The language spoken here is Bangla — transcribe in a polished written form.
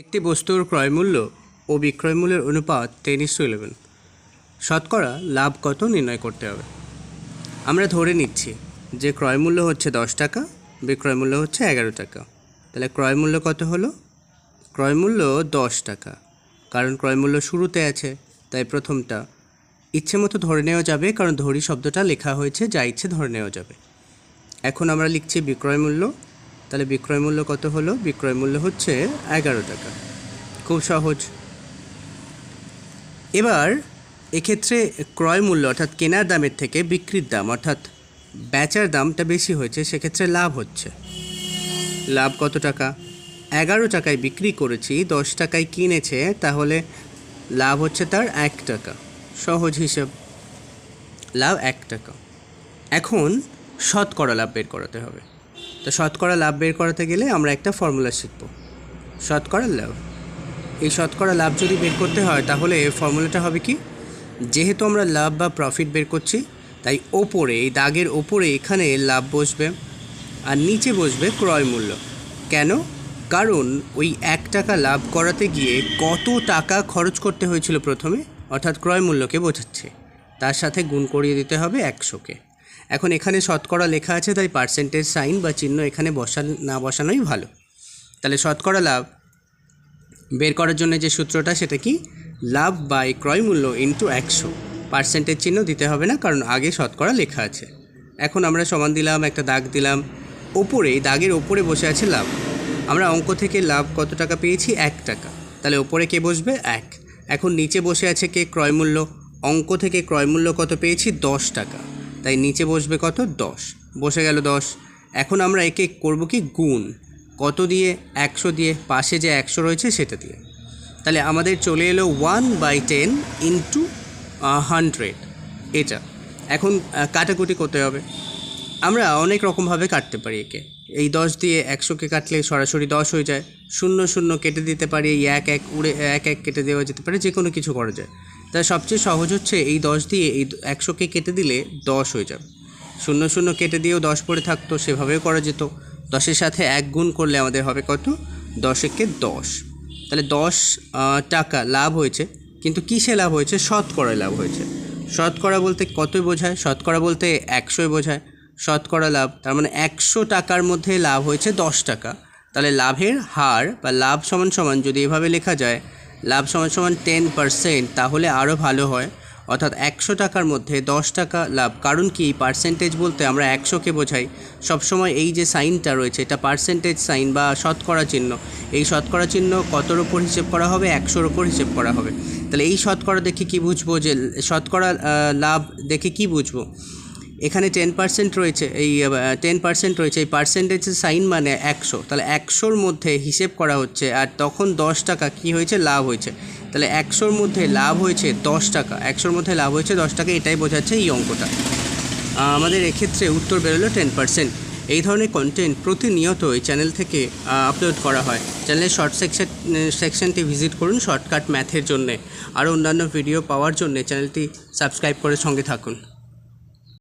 একটি বস্তুর ক্রয়মূল্য ও বিক্রয়মূল্যের অনুপাত 10:11। শতকরা লাভ কত নির্ণয় করতে হবে। আমরা ধরে নিচ্ছি যে ক্রয়মূল্য হচ্ছে 10 টাকা, বিক্রয়মূল্য হচ্ছে 11 টাকা। তাহলে ক্রয়মূল্য কত হলো? ক্রয়মূল্য 10 টাকা, কারণ ক্রয়মূল্য শুরুতে আছে, তাই প্রথমটা ইচ্ছে মতো ধরে নেওয়া যাবে, কারণ ধরি শব্দটা লেখা হয়েছে, যা ইচ্ছে ধরে নেওয়া যাবে। এখন আমরা লিখছি বিক্রয়মূল্য। তাহলে বিক্রয়মূল্য কত হলো? বিক্রয়মূল্য হচ্ছে 11 টাকা। খুব সহজ। এবার এক্ষেত্রে ক্রয় মূল্য অর্থাৎ কেনার দামের থেকে বিক্রির দাম অর্থাৎ বেচার দামটা বেশি হয়েছে, সেক্ষেত্রে লাভ হচ্ছে। লাভ কত টাকা? 11 টাকায় বিক্রি করেছি, 10 টাকায় কিনেছে, তাহলে লাভ হচ্ছে তার 1 টাকা। সহজ হিসাব, লাভ 1 টাকা। এখন শতকরা লাভ বের করাতে হবে। তো শতকরা লাভ বের করাতে গেলে আমরা একটা ফর্মুলা শিখব, শতকরা লাভ। এই শতকরা লাভ যদি বের করতে হয়, তাহলে ফর্মুলাটা হবে কি? যেহেতু আমরা লাভ বা প্রফিট বের করছি, তাই ওপরে এই দাগের ওপরে এখানে লাভ বসবে আর নিচে বসবে ক্রয় মূল্য। কেন? কারণ ওই 1 টাকা লাভ করাতে গিয়ে কত টাকা খরচ করতে হয়েছিল প্রথমে, অর্থাৎ ক্রয় মূল্যকে বোঝাচ্ছে, তার সাথে গুণ করিয়ে দিতে হবে 100-কে। এখন এখানে শতকরা লেখা আছে, তাই পার্সেন্টেজ সাইন বা চিহ্ন এখানে না বসানোই ভালো। তাহলে শতকরা লাভ বের করার জন্য যে সূত্রটা, সেটা কি? লাভ বাই ক্রয় মূল্য ইন্টু 100। পার্সেন্টেজ চিহ্ন দিতে হবে না, কারণ আগে শতকরা লেখা আছে। এখন আমরা সমান দিলাম, একটা দাগ দিলাম, ওপরে দাগের ওপরে বসে আছে লাভ। আমরা অঙ্ক থেকে লাভ কত টাকা পেয়েছি? 1 টাকা। তাহলে ওপরে কে বসবে? 1। এখন নিচে বসে আছে কে? ক্রয় মূল্য। অঙ্ক থেকে ক্রয় মূল্য কত পেয়েছি? 10 টাকা, তাই নিচে বসবে কত? 10। বসে গেল 10। এখন আমরা একে করব কি? গুণ। কত দিয়ে? 100 দিয়ে, পাশে যে 100 রয়েছে সেটা দিয়ে। তাহলে আমাদের চলে এলো 1/10 ইন্টু 100 এটা। এখন কাটাকুটি করতে হবে। আমরা অনেক রকমভাবে কাটতে পারি একে। এই 10 দিয়ে 100-কে কাটলে সরাসরি 10 হয়ে যায়। 0 কেটে দিতে পারি, এই 1 উড়ে 1 কেটে দেওয়া যেতে পারে, যে কোনো কিছু করা যায়। তাই সবচেয়ে সহজ হচ্ছে এই 10 দিয়ে এই 100-কে কেটে দিলে 10 হয়ে যাবে। 0 কেটে দিয়েও 10 পড়ে থাকতো, সেভাবেও করা যেত। 10-এর সাথে 1 গুণ করলে আমাদের হবে কত? 10-একে 10। তাহলে 10 টাকা লাভ হয়েছে, কিন্তু কিসে লাভ হয়েছে? শতকরায় লাভ হয়েছে। শতকরা বলতে কতই বোঝায়? শতকরা বলতে 100ই বোঝায়। শতকরা লাভ তার মানে 100 টাকার মধ্যে লাভ হয়েছে 10 টাকা। তাহলে লাভের হার বা লাভ সমান সমান যদি এভাবে লেখা যায়, লাভ সমান সমান 10%, তাহলে আরও ভালো হয়। অর্থাৎ 100 টাকার মধ্যে 10 টাকা লাভ। কারণ কি? পার্সেন্টেজ বলতে আমরা 100-কে বোঝাই। সবসময় এই যে সাইনটা রয়েছে, এটা পার্সেন্টেজ সাইন বা শতকরা চিহ্ন। এই শতকরা চিহ্ন কতর ওপর হিসেব করা হবে? 100-র ওপর হিসেব করা হবে। তাহলে এই শতকরা দেখে কি বুঝবো? যে শতকরা লাভ দেখে কি বুঝবো? এখানে 10% রয়েছে, এই 10% রয়েছে, এই পার্সেন্টেজের সাইন মানে 100। তাহলে 100-র মধ্যে হিসেব করা হচ্ছে, আর তখন 10 টাকা কী হয়েছে? লাভ হয়েছে। তাহলে 100-র মধ্যে লাভ হয়েছে 10 টাকা, 100-র মধ্যে লাভ হয়েছে 10 টাকা, এটাই বোঝাচ্ছে এই অঙ্কটা। আমাদের এক্ষেত্রে উত্তর বেরোলো 10%। এই ধরনের কন্টেন্ট প্রতিনিয়ত এই চ্যানেল থেকে আপলোড করা হয়। চ্যানেলের শর্ট সেকশনটি ভিজিট করুন শর্টকাট ম্যাথের জন্যে। আরও অন্যান্য ভিডিও পাওয়ার জন্যে চ্যানেলটি সাবস্ক্রাইব করে সঙ্গে থাকুন।